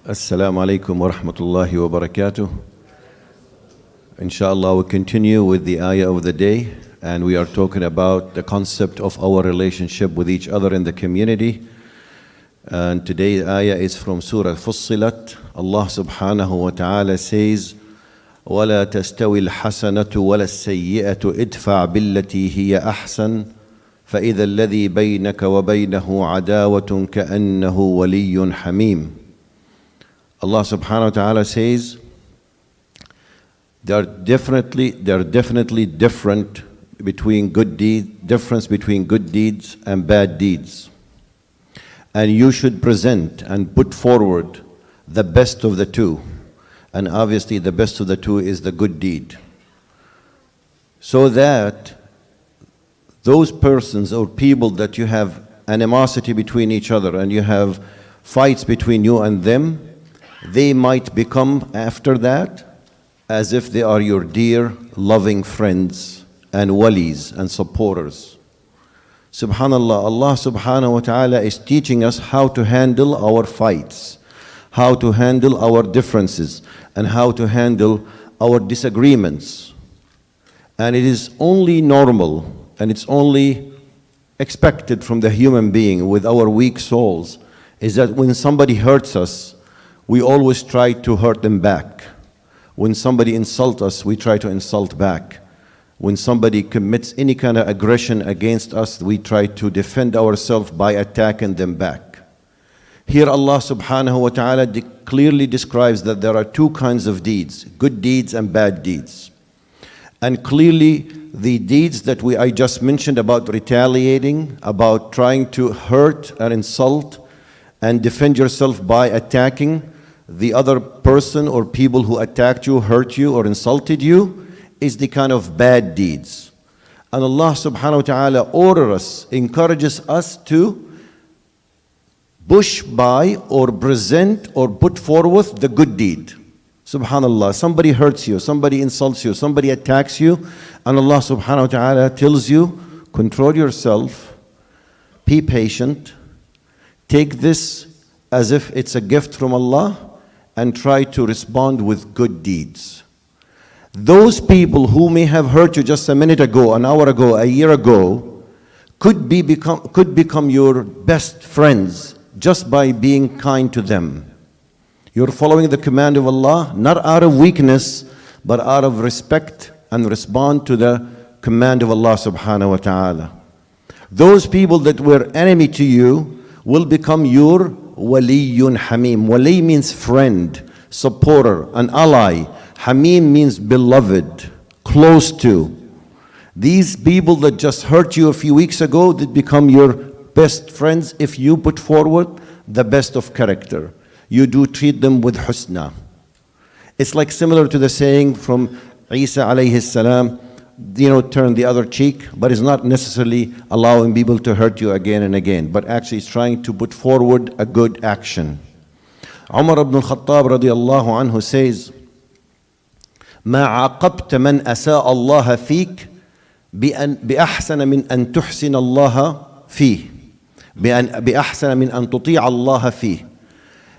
Assalamu alaikum wa rahmatullahi wa barakatuh. Inshallah, we'll continue with the ayah of the day, and we are talking about the concept of our relationship with each other in the community. And today's ayah is from Surah Fussilat. Allah subhanahu wa ta'ala says, وَلَا تَسْتَوِي الْحَسَنَةُ وَلَا السَّيِّئَةُ ادْفَعْ بِالَّتِي هِيَ أَحْسَنُ فَإِذَا الَّذِي بَيْنَكَ وَبَيْنَهُ عَدَاوَةٌ كَأَنَّهُ وَلِيٌّ حَمِيمٌ. Allah subhanahu wa ta'ala says, there are definitely difference between good deeds and bad deeds. And you should present and put forward the best of the two. And obviously the best of the two is the good deed. So that those persons or people that you have animosity between each other and you have fights between you and them, they might become after that as if they are your dear, loving friends and walis and supporters. Subhanallah, Allah subhanahu wa ta'ala is teaching us how to handle our fights, how to handle our differences, and how to handle our disagreements. And it is only normal and it's only expected from the human being with our weak souls is that when somebody hurts us, we always try to hurt them back. When somebody insults us, we try to insult back. When somebody commits any kind of aggression against us, we try to defend ourselves by attacking them back. Here Allah subhanahu wa ta'ala clearly describes that there are two kinds of deeds, good deeds and bad deeds. And clearly the deeds that I just mentioned about retaliating, about trying to hurt and insult and defend yourself by attacking the other person or people who attacked you, hurt you, or insulted you, is the kind of bad deeds. And Allah subhanahu wa ta'ala encourages us to push by or present or put forward the good deed. Subhanallah, somebody hurts you, somebody insults you, somebody attacks you, and Allah subhanahu wa ta'ala tells you, control yourself, be patient, take this as if it's a gift from Allah, and try to respond with good deeds. Those people who may have hurt you just a minute ago, an hour ago, a year ago, could become your best friends just by being kind to them. You're following the command of Allah, not out of weakness, but out of respect and respond to the command of Allah subhanahu wa ta'ala. Those people that were enemy to you will become your waliyun hamim. Wali means friend, supporter, an ally. Hamim means beloved, close to. These people that just hurt you a few weeks ago, they become your best friends if you put forward the best of character. You do treat them with husna. It's like similar to the saying from Isa alayhi salam, turn the other cheek, but it's not necessarily allowing people to hurt you again and again, but actually it's trying to put forward a good action. Umar ibn al-Khattab radiyallahu anhu says, ما عاقبت من أساء الله فيك بأحسن من أن تحسن الله فيه بأحسن من أن تطيع الله فيه.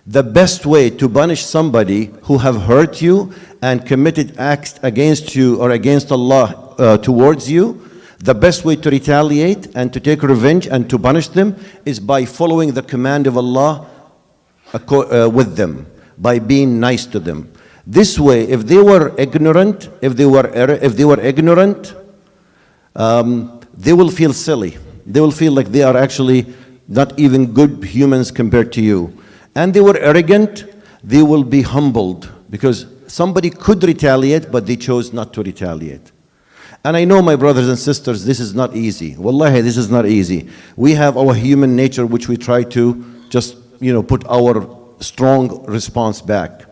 The best way to punish somebody who have hurt you and committed acts against you or against Allah towards you, the best way to retaliate and to take revenge and to punish them is by following the command of Allah with them, by being nice to them. This way, if they were ignorant, they will feel silly. They will feel like they are actually not even good humans compared to you. And they were arrogant, they will be humbled because somebody could retaliate, but they chose not to retaliate. And I know, my brothers and sisters, this is not easy. Wallahi, this is not easy. We have our human nature, which we try to just, put our strong response back.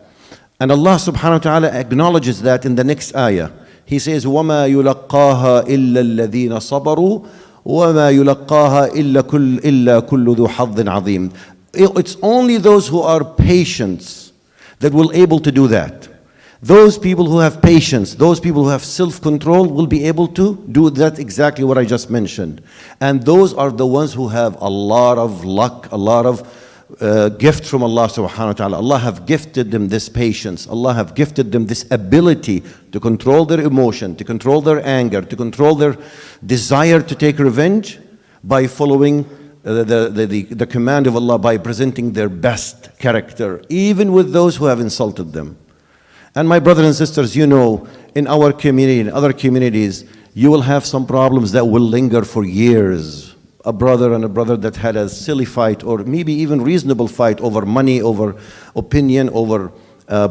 And Allah subhanahu wa ta'ala acknowledges that in the next ayah. He says, وَمَا يُلَقَّاهَا إِلَّا الَّذِينَ صَبَرُوا وَمَا يُلَقَّاهَا إِلَّا كُلُّ ذُو حَظٍّ عَظِيمٍ. It's only those who are patient that will able to do that. Those people who have patience, those people who have self-control will be able to do that exactly what I just mentioned. And those are the ones who have a lot of luck, a lot of gift from Allah subhanahu wa ta'ala. Allah have gifted them this patience. Allah have gifted them this ability to control their emotion, to control their anger, to control their desire to take revenge by following the command of Allah, by presenting their best character, even with those who have insulted them. And my brothers and sisters, you know, in our community, in other communities, you will have some problems that will linger for years. A brother and a brother that had a silly fight, or maybe even reasonable fight over money, over opinion, over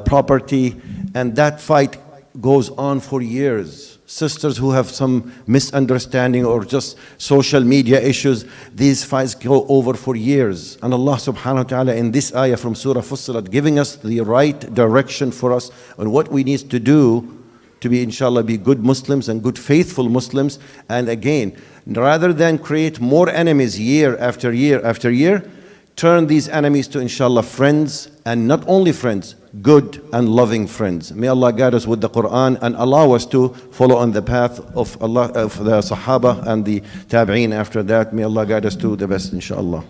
property, and that fight goes on for years. Sisters who have some misunderstanding or just social media issues, these fights go over for years. And Allah subhanahu wa ta'ala in this ayah from Surah Fussilat giving us the right direction for us on what we need to do to be, inshallah, be good Muslims and good faithful Muslims. And again, rather than create more enemies year after year after year, turn these enemies to, inshallah, friends, and not only friends, good and loving friends. May Allah guide us with the Quran and allow us to follow on the path of Allah, of the Sahaba and the Tabi'een after that. May Allah guide us to the best, inshallah.